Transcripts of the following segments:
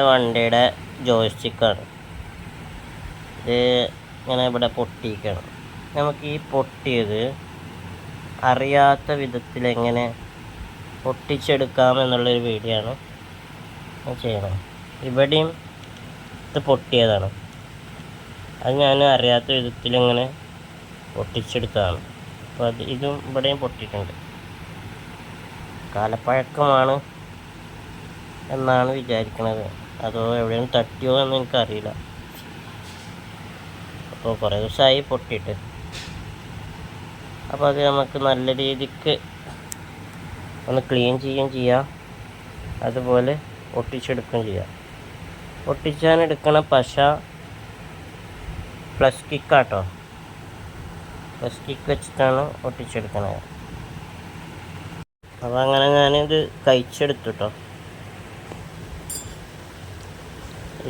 വണ്ടിയുടെ ജോയ്സ്റ്റിക്കാണ് ഇത്. ഇങ്ങനെ ഇവിടെ പൊട്ടിയിരിക്കുകയാണ്. നമുക്ക് ഈ പൊട്ടിയത് അറിയാത്ത വിധത്തിൽ എങ്ങനെ പൊട്ടിച്ചെടുക്കാം എന്നുള്ളൊരു വീഡിയോ ആണ് ചെയ്യണം. ഇവിടെയും ഇത് പൊട്ടിയതാണ്. അത് ഞാൻ അറിയാത്ത വിധത്തിൽ എങ്ങനെ പൊട്ടിച്ചെടുത്തതാണ്. അപ്പോൾ ഇതും ഇവിടെയും പൊട്ടിയിട്ടുണ്ട്. കാലപ്പഴക്കമാണ് എന്നാണ് വിചാരിക്കുന്നത്. അതോ എവിടെയും തട്ടിയോ എന്ന് എനിക്കറിയില്ല. അപ്പോൾ കുറേ ദിവസമായി പൊട്ടിയിട്ട്. അപ്പോൾ അത് നമുക്ക് നല്ല രീതിക്ക് ഒന്ന് ക്ലീൻ ചെയ്യുകയും ചെയ്യാം, അതുപോലെ ഒട്ടിച്ചെടുക്കുകയും ചെയ്യാം. ഒട്ടിച്ചാനെടുക്കണ പശ പ്ലസ് കിക്കാട്ടോ. പ്ലസ് കിക്ക് വെച്ചിട്ടാണ് ഒട്ടിച്ചെടുക്കണത്. അപ്പോൾ അങ്ങനെ ഞാനിത് കഴിച്ചെടുത്തു കേട്ടോ.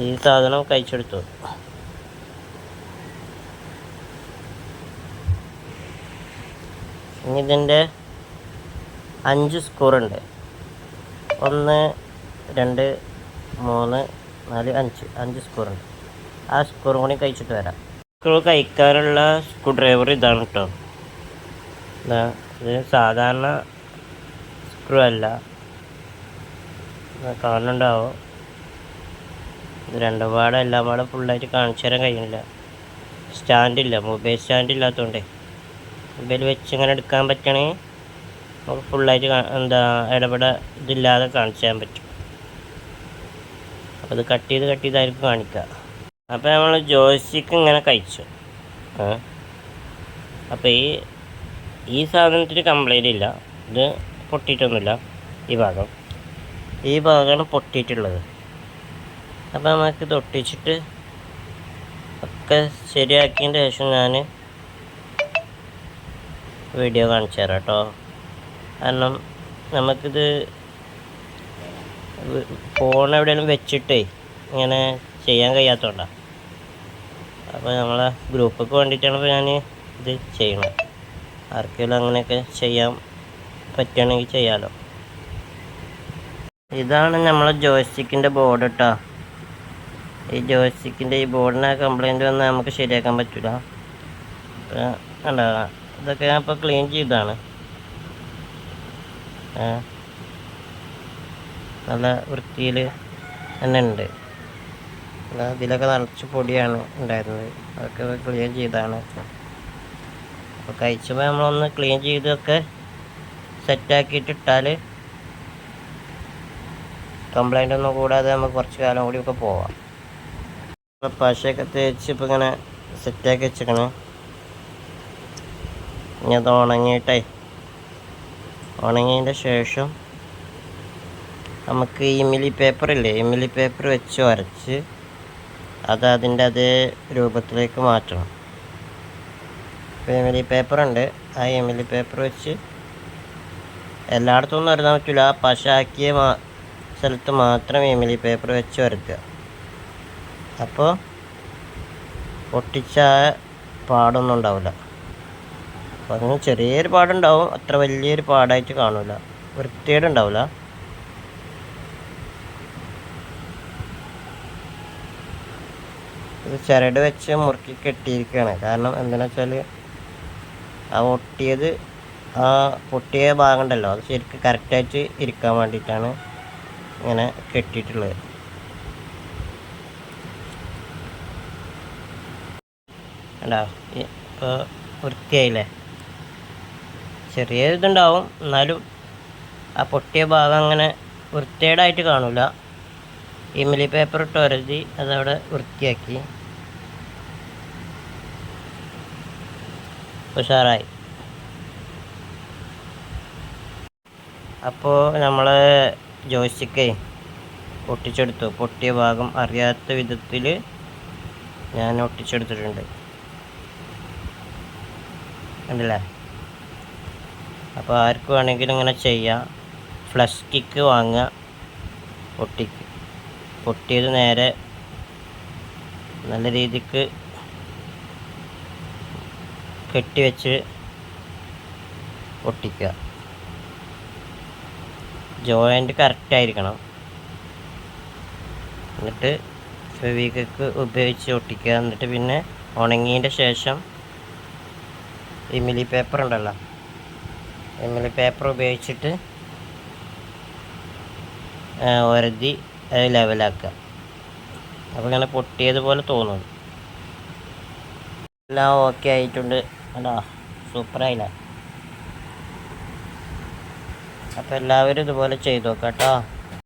ഈ സാധനം കഴിച്ചെടുത്തു. ഇനി ഇതിൻ്റെ 5 സ്ക്രൂണ്ട്. 1 2 3 4 5 സ്ക്രൂണ്ട്. ആ സ്ക്രൂ കൂടി കഴിച്ചിട്ട് വരാം. സ്ക്രൂ കഴിക്കാനുള്ള സ്ക്രൂ ഡ്രൈവർ ഇതാണ് കേട്ടോ. ഇത് സാധാരണ സ്ക്രൂ അല്ല, കാണുന്നുണ്ടാവോ. ഇത് രണ്ടും പാടെ എല്ലാം പാടെ ഫുള്ളായിട്ട് കാണിച്ചു തരാൻ കഴിയുന്നില്ല. സ്റ്റാൻഡില്ല, മൊബൈൽ സ്റ്റാൻഡ് ഇല്ലാത്തതുകൊണ്ടേ. മൊബൈൽ വെച്ച് ഇങ്ങനെ എടുക്കാൻ പറ്റണമെങ്കിൽ നമുക്ക് ഫുള്ളായിട്ട് ഇടപെട ഇതില്ലാതെ കാണിച്ചു തരാൻ പറ്റും. അപ്പോൾ ഇത് കട്ട് ചെയ്തായിരിക്കും കാണിക്കുക. അപ്പോൾ നമ്മൾ ജോയ്സ്റ്റിക്ക് ഇങ്ങനെ കഴിച്ചു. അപ്പോൾ ഈ സാധനത്തിന് കംപ്ലൈൻ്റ് ഇല്ല. ഇത് പൊട്ടിയിട്ടൊന്നുമില്ല. ഈ ഭാഗമാണ് പൊട്ടിയിട്ടുള്ളത്. അപ്പോൾ നമുക്കിത് ഒട്ടിച്ചിട്ട് ഒക്കെ ശരിയാക്കിയതിൻ്റെ ശേഷം ഞാൻ വീഡിയോ കാണിച്ചു തരാം കേട്ടോ. കാരണം നമുക്കിത് ഫോൺ എവിടെയെങ്കിലും വെച്ചിട്ടേ ഇങ്ങനെ ചെയ്യാൻ കഴിയാത്തതുകൊണ്ടാണ്. അപ്പോൾ നമ്മളെ ഗ്രൂപ്പൊക്കെ വേണ്ടിയിട്ടാണ് ഇപ്പോൾ ഞാൻ ഇത് ചെയ്യണത്. ആർക്കെങ്കിലും അങ്ങനെയൊക്കെ ചെയ്യാൻ പറ്റുകയാണെങ്കിൽ ചെയ്യാമല്ലോ. ഇതാണ് നമ്മളെ ജോയ്സ്റ്റിക്കിൻ്റെ ബോർഡ് കേട്ടോ. ഈ ജോയ്സ്റ്റിക്കിൻ്റെ ഈ ബോർഡിന് കംപ്ലൈൻറ്റ് വന്നാൽ നമുക്ക് ശരിയാക്കാൻ പറ്റില്ല. ഉണ്ടാകാം. ഇതൊക്കെ ഞാൻ ഇപ്പോൾ ക്ലീൻ ചെയ്തതാണ്. നല്ല വൃത്തിയിൽ തന്നെ ഉണ്ട്. ഇതിലൊക്കെ നിറച്ച് പൊടിയാണ് ഉണ്ടായിരുന്നത്. അതൊക്കെ ക്ലീൻ ചെയ്തതാണ്. അപ്പോൾ കഴിച്ചപ്പോൾ നമ്മളൊന്ന് ക്ലീൻ ചെയ്തൊക്കെ സെറ്റാക്കിയിട്ട് ഇട്ടാൽ കംപ്ലൈൻ്റ് ഒന്നും കൂടാതെ നമുക്ക് കുറച്ച് കാലം കൂടിയൊക്കെ പോവാം. പശയൊക്കെ തേച്ച് ഇപ്പോൾ ഇങ്ങനെ സെറ്റാക്കി വെച്ചേക്കണേ. ഇനി അത് ഉണങ്ങിയതിൻ്റെ ശേഷം നമുക്ക് ഇമിലി പേപ്പറില്ലേ, ഇമിലി പേപ്പർ വെച്ച് വരച്ച് അത് അതിൻ്റെ അതേ രൂപത്തിലേക്ക് മാറ്റണം. ഇപ്പോൾ ഇമിലി പേപ്പറുണ്ട്. ആ ഇമിലി പേപ്പർ വെച്ച് എല്ലായിടത്തും ഒന്നും വരയ്ക്കാൻ പറ്റില്ല. പശ ആക്കിയ സ്ഥലത്ത് മാത്രം ഇമിലി പേപ്പർ വെച്ച് വരയ്ക്കുക. അപ്പോൾ പൊട്ടിച്ച പാടൊന്നും ഉണ്ടാവില്ല. അപ്പോൾ അതിന് ചെറിയൊരു പാടുണ്ടാവും, അത്ര വലിയൊരു പാടായിട്ട് കാണില്ല, വൃത്തികേടുണ്ടാവില്ല. ഇത് ചരട് വെച്ച് മുറുക്കി കെട്ടിയിരിക്കുകയാണ്. കാരണം എന്താണെന്ന് വെച്ചാൽ ആ പൊട്ടിയ ഭാഗം ഉണ്ടല്ലോ, അത് ശരിക്കും കറക്റ്റായിട്ട് ഇരിക്കാൻ വേണ്ടിയിട്ടാണ് ഇങ്ങനെ കെട്ടിയിട്ടുള്ളത്. കണ്ടോ, ഇപ്പോൾ വൃത്തിയായില്ലേ. ചെറിയ ഇതുണ്ടാവും, എന്നാലും ആ പൊട്ടിയ ഭാഗം അങ്ങനെ വൃത്തികേടായിട്ട് കാണില്ല. ഇമിലി പേപ്പർ ഇട്ട് ഒരതി അതവിടെ വൃത്തിയാക്കി ഉഷാറായി. അപ്പോൾ നമ്മൾ ജോയ്സ്റ്റിക്കേ ഒട്ടിച്ചെടുത്തു. പൊട്ടിയ ഭാഗം അറിയാത്ത വിധത്തിൽ ഞാൻ ഒട്ടിച്ചെടുത്തിട്ടുണ്ട്, കണ്ടില്ലേ. അപ്പോൾ ആർക്ക് വേണമെങ്കിലും ഇങ്ങനെ ചെയ്യാം. ഫ്ലഷ് കിക്ക് വാങ്ങുക, പൊട്ടിയത് നേരെ നല്ല രീതിക്ക് കെട്ടിവെച്ച് ഒട്ടിക്കുക. ജോയിൻ്റ് കറക്റ്റായിരിക്കണം. എന്നിട്ട് ഫെവിക്വിക്ക് ഉപയോഗിച്ച് ഒട്ടിക്കുക. എന്നിട്ട് പിന്നെ ഉണങ്ങിയതിൻ്റെ ശേഷം എമിലി പേപ്പർ ഉണ്ടല്ലോ, എമിലി പേപ്പർ ഉപയോഗിച്ചിട്ട് ഒരതി അത് ലെവലാക്കുക. അപ്പോൾ ഇങ്ങനെ പൊട്ടിയതുപോലെ തോന്നും. എല്ലാം ഓക്കെ ആയിട്ടുണ്ട്. അല്ല സൂപ്പറായില്ല. അപ്പോൾ എല്ലാവരും ഇതുപോലെ ചെയ്ത് നോക്കാം കേട്ടോ.